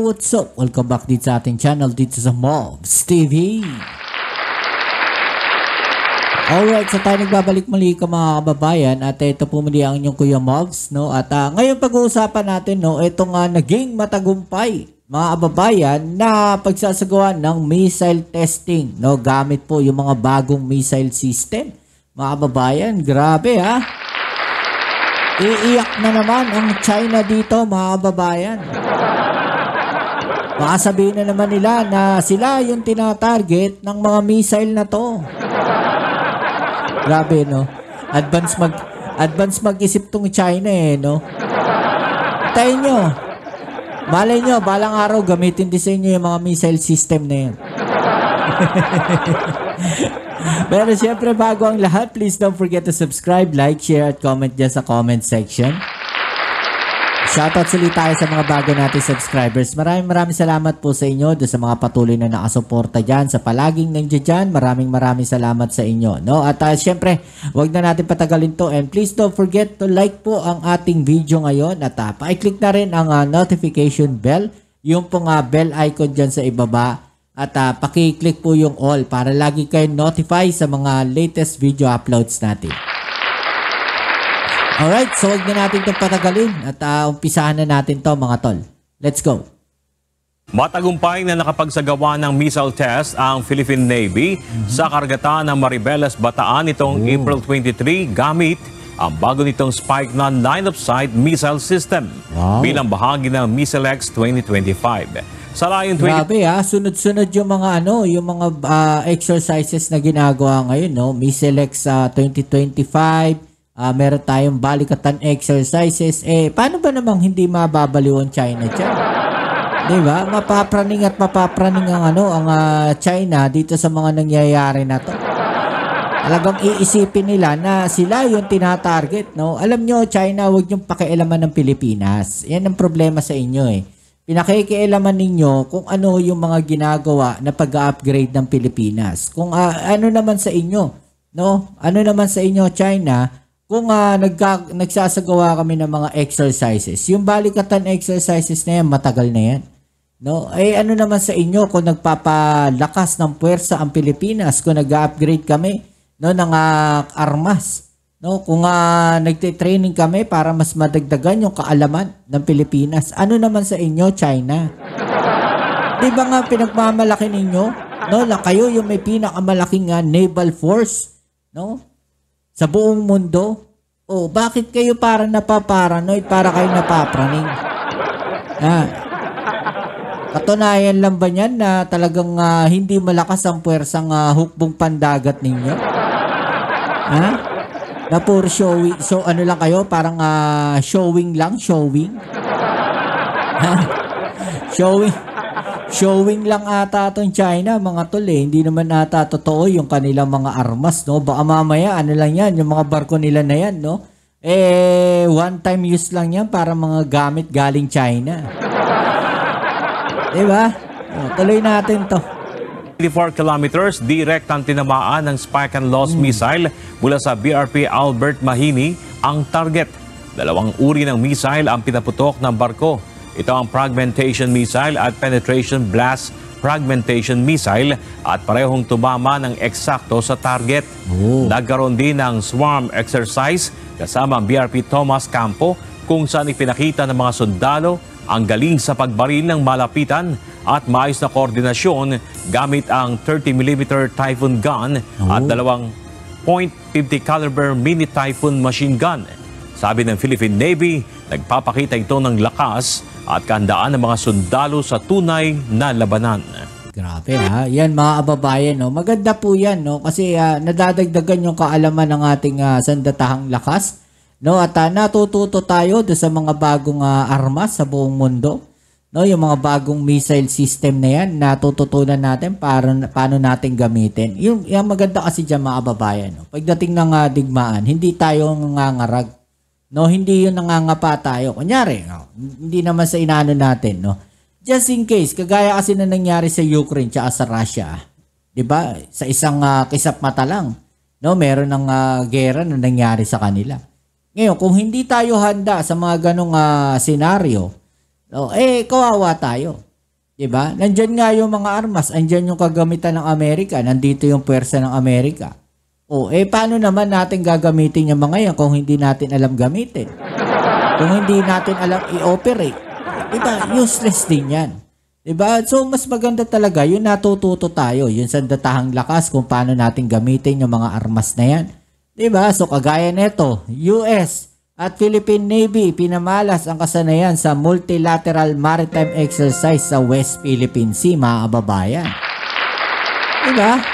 what's up? Welcome back dito sa ating channel dito sa Mobs TV. Alright, so tayo nagbabalik muli ka mga kababayan at ito po muli ang inyong Kuya Mobs, no? At ngayon pag-uusapan natin, no, itong naging matagumpay mga kababayan na pagsasagawa ng missile testing, no, gamit po yung mga bagong missile system. Mga kababayan, grabe ha. Iiyak na naman ang China dito mga kababayan. Baka sabihin na naman nila na sila yung tinatarget ng mga missile na to. Grabe, no? Advance mag-isip tong China eh, no? Tayo nyo. Malay nyo, balang araw gamitin din sa inyo yung mga missile system na yun. Pero syempre bago ang lahat, please don't forget to subscribe, like, share at comment dyan sa comment section. Shoutout ulit tayo sa mga bago nating subscribers. Maraming salamat po sa inyo doon sa mga patuloy na nakasuporta dyan, sa palaging nandiyan dyan. Maraming salamat sa inyo, no? At syempre, wag na natin patagalin to and please don't forget to like po ang ating video ngayon at pa-click na rin ang notification bell, yung pong bell icon dyan sa ibaba. At paki-click po yung all para lagi kayo notify sa mga latest video uploads natin. Alright, so huwag na natin itong patagalin at umpisahan na natin to mga tol. Let's go! Matagumpay na nakapagsagawa ng missile test ang Philippine Navy sa karagatan ng Maribeles, Bataan nitong April 23 gamit ang bago nitong Spike 9 line-of-sight missile system bilang bahagi ng MISSILEX 2025. Grabe sunod-sunod yung mga yung mga exercises na ginagawa ngayon, no? MISSILEX 2025, meron tayong balikatan exercises. Paano ba namang hindi mababaliw ang China dyan? Diba? Mapapraning at mapapraning ang ang China dito sa mga nangyayari na to. Talagang iisipin nila na sila yung tinatarget, no? Alam nyo, China, huwag yung pakialaman ng Pilipinas. Yan ang problema sa inyo Pinakikialaman ninyo kung ano yung mga ginagawa na pag-upgrade ng Pilipinas. Kung ano naman sa inyo, no? Ano naman sa inyo, China, kung nagsasagawa kami ng mga exercises. Yung balikatan exercises na yan, matagal na yan. No? Ano naman sa inyo kung nagpapalakas ng puwersa ang Pilipinas, kung nag-upgrade kami, no, ng armas. No, kung nagte-training kami para mas madagdagan yung kaalaman ng Pilipinas. Ano naman sa inyo, China? Di ba nga pinagmamalaki ninyo, no, na kayo yung may pinakamalaking naval force, no, sa buong mundo? Bakit kayo para napaparanoid, para kayo napapraning? Katunayan lang ba niyan na talagang hindi malakas ang puwersang hukbong pandagat ninyo? Na puro showing. So ano lang kayo? Parang showing lang? Showing? Showing lang ata itong China, mga tol Hindi naman ata totoo yung kanilang mga armas, no? Baka mamaya, ano lang yan, yung mga barko nila na yan, no? One time use lang yan para mga gamit galing China. Diba? Tuloy natin to. 24 kilometers, direct ang tinamaan ng Spike and Loss missile mula sa BRP Albert Mahini ang target. Dalawang uri ng missile ang pinaputok ng barko. Ito ang fragmentation missile at penetration blast fragmentation missile at parehong tumama ng eksakto sa target. Nagkaroon din ng swarm exercise kasama ang BRP Tomas Campo kung saan ipinakita ng mga sundalo ang galing sa pagbaril ng malapitan at maayos na koordinasyon gamit ang 30mm Typhoon gun at dalawang .50 caliber mini Typhoon machine gun. Sabi ng Philippine Navy, nagpapakita ito ng lakas at kahandaan ng mga sundalo sa tunay na labanan. Grabe yan mga kababayan, no? Maganda po yan, no? Kasi nadadagdagan yung kaalaman ng ating sandatahang lakas. No, at natututo tayo sa mga bagong armas sa buong mundo. No, yung mga bagong missile system na yan, natututunan natin paano natin gamitin. Yung maganda kasi diyan mga kababayan, no? Pagdating ng digmaan, hindi tayo nangangarag. No, hindi yun nangangapa tayo. Kunyari, no? Hindi naman sa inano natin, no? Just in case, kagaya kasi na nangyari sa Ukraine at sa Russia. 'Di ba? Sa isang kisap mata lang, no, meron ng gera na nangyari sa kanila. Ngayon, kung hindi tayo handa sa mga ganong senaryo, kawawa tayo. 'Diba? Nandiyan nga yung mga armas, andyan yung kagamitan ng Amerika, nandito yung puwersa ng Amerika. Paano naman natin gagamitin yung mga yan kung hindi natin alam gamitin? Kung hindi natin alam i-operate? Diba? Useless din yan. Diba? So, mas maganda talaga yung natututo tayo, yung sandatahang lakas kung paano natin gamitin yung mga armas na yan. Diba? So, kagaya neto, US at Philippine Navy pinamalas ang kasanayan sa multilateral maritime exercise sa West Philippine Sea, mga kababayan. Diba?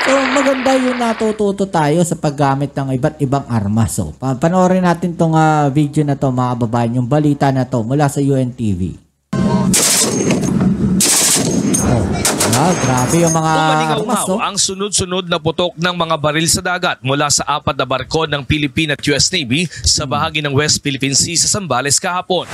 So, maganda yung natututo tayo sa paggamit ng iba't ibang armas. So, panoorin natin tong video na to, mga kababayan, yung balita na to mula sa UNTV. Grabe yung mga armas. So, ang sunod-sunod na putok ng mga baril sa dagat mula sa 4 na barko ng Philippine at US Navy sa bahagi ng West Philippine Sea sa Zambales kahapon.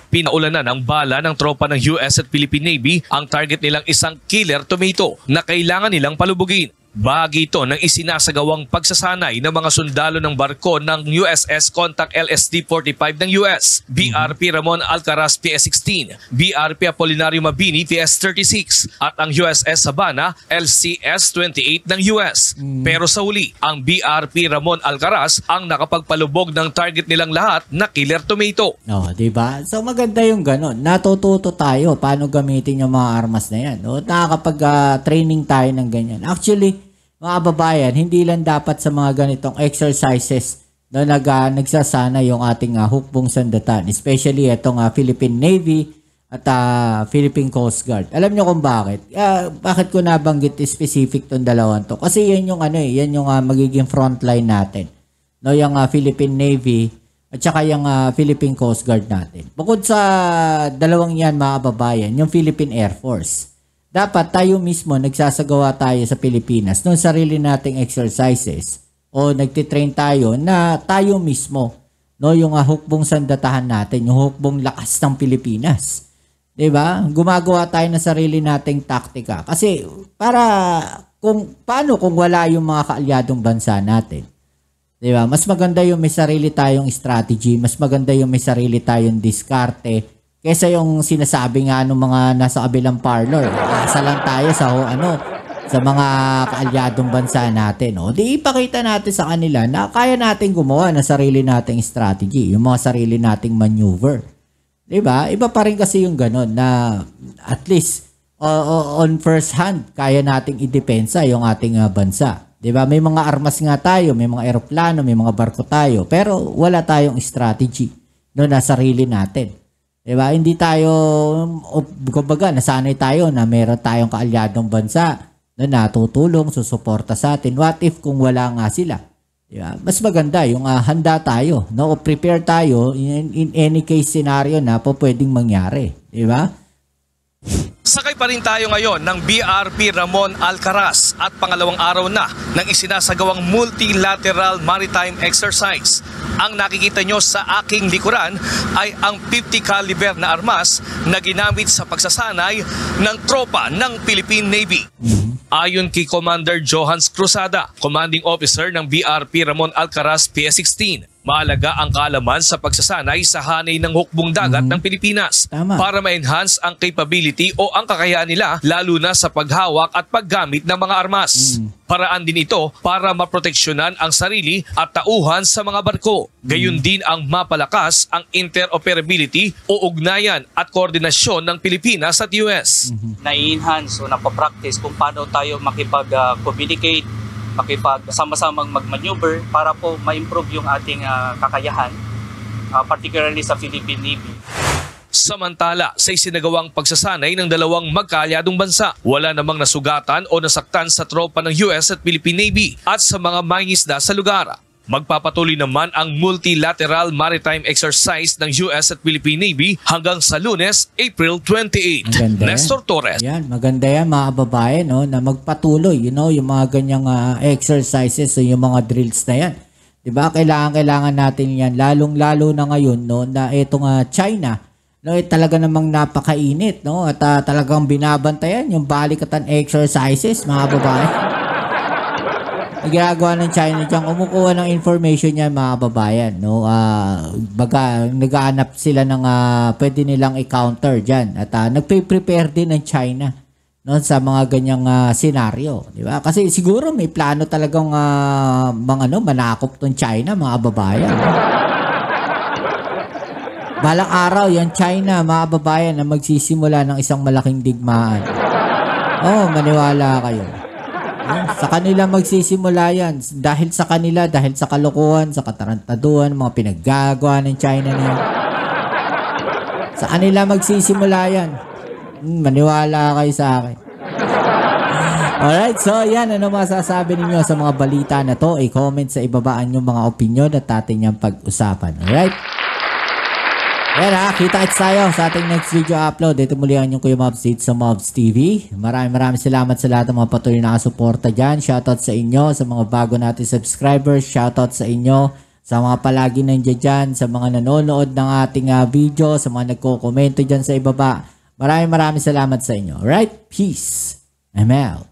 Pinaulanan ng bala ng tropa ng US at Philippine Navy ang target nilang isang killer tomato na kailangan nilang palubugin. Bahagi ito ng isinasagawang pagsasanay ng mga sundalo ng barko ng USS Contact LSD-45 ng US, BRP Ramon Alcaraz PS-16, BRP Apolinario Mabini PS-36 at ang USS Savannah LCS-28 ng US. Pero sa huli, ang BRP Ramon Alcaraz ang nakapagpalubog ng target nilang lahat na killer tomato. Diba? So maganda yung ganon. Natututo tayo paano gamitin yung mga armas na yan. Nakakapag-training tayo ng ganyan. Actually, mga kababayan, hindi lang dapat sa mga ganitong exercises na nagsasana yung ating hukbong sandatan. Especially itong Philippine Navy at Philippine Coast Guard. Alam nyo kung bakit? Bakit ko nabanggit specific tong dalawang to? Kasi yan yung yan yung magiging frontline natin. No, yung Philippine Navy at saka yung Philippine Coast Guard natin. Bukod sa dalawang yan, mga kababayan, yung Philippine Air Force. Dapat tayo mismo nagsasagawa tayo sa Pilipinas ng sarili nating exercises o nagtitrain tayo na tayo mismo, no, yung hukbong sandatahan natin, yung hukbong lakas ng Pilipinas. 'Di ba? Gumagawa tayo ng sarili nating taktika kasi para paano kung wala yung mga kaalyadong bansa natin. 'Di ba? Mas maganda yung may sarili tayong strategy, mas maganda yung may sarili tayong diskarte. Kesa yung sinasabi nga ng mga nasa kabilang parlor, asa lang tayo sa mga kaalyadong bansa natin. Di ipakita natin sa kanila na kaya natin gumawa ng sarili nating strategy, yung mga sarili nating maneuver. Diba? Iba pa rin kasi yung ganun na at least on first hand, kaya nating idepensa yung ating bansa. Diba? May mga armas nga tayo, may mga eroplano, may mga barko tayo, pero wala tayong strategy na sarili natin. Diba? Hindi tayo, kumbaga, nasanay tayo na meron tayong kaalyadong bansa na natutulong, susuporta sa atin. What if kung wala nga sila? Diba? Mas maganda yung handa tayo, no? O prepare tayo in any case scenario na po pwedeng mangyari. Diba? Sakay pa rin tayo ngayon ng BRP Ramon Alcaraz at pangalawang araw na ng isinasagawang multilateral maritime exercise. Ang nakikita nyo sa aking likuran ay ang 50 caliber na armas na ginamit sa pagsasanay ng tropa ng Philippine Navy. Ayon kay Commander Johans Cruzada, commanding officer ng BRP Ramon Alcaraz PS-16, mahalaga ang kaalaman sa pagsasanay sa hanay ng hukbong dagat ng Pilipinas. Tama. Para ma-enhance ang capability o ang kakayaan nila lalo na sa paghawak at paggamit ng mga armas. Paraan din ito para maproteksyonan ang sarili at tauhan sa mga barko. Gayun din ang mapalakas ang interoperability o ugnayan at koordinasyon ng Pilipinas at US. Na-enhance o napapractice kung paano tayo makipag-communicate, makipag-sama-samang mag-maneuver para po ma-improve yung ating kakayahan, particularly sa Philippine Navy. Samantala, sa isinagawang pagsasanay ng dalawang magkaalyadong bansa, wala namang nasugatan o nasaktan sa tropa ng US at Philippine Navy at sa mga mangingisda sa lugar. Magpapatuloy naman ang multilateral maritime exercise ng US at Philippine Navy hanggang sa Lunes, April 28. Maganda Nestor Torres. Yan, maganda yan mga kababayan, no, na magpatuloy, yung mga ganyang exercises, yung mga drills na yan. Diba? Kailangan natin yan, lalong-lalo na ngayon, no, na itong China, no, talaga namang napakainit, no, at talagang binabantayan yung balikatan exercises, mga kababayan. ginagawa ng China dyan, kumukuha ng information yan mga babayan, no? Baga, nagaanap sila ng pwede nilang i-counter dyan. At nagpe-prepare din ng China, no, sa mga ganyang senaryo, di ba? Kasi siguro may plano talagang manakop tong China, mga babayan. Balang araw, yung China, mga babayan, na magsisimula ng isang malaking digmaan. Maniwala kayo. Sa kanila magsisimula yan. Dahil sa kanila, dahil sa kalokohan, sa katarantaduhan, mga pinaggagawa ng China niya. Sa kanila magsisimula yan. Maniwala kayo sa akin. Alright, so yan. Ano masasabi ninyo sa mga balita na to? I-comment sa ibabaan yung mga opinion at ating yung pag-usapan. Alright? Yan kita-kits tayo sa ating next video upload. Dito muli ang inyong Kuya Mobs dito sa Mobs TV. Maraming salamat sa lahat ng mga patuloy na nakasuporta dyan. Shoutout sa inyo, sa mga bago natin subscribers. Shoutout sa inyo, sa mga palagi nandiyan dyan, sa mga nanonood ng ating video, sa mga nagko-komento dyan sa ibaba. Maraming salamat sa inyo. Alright? Peace. I'm out.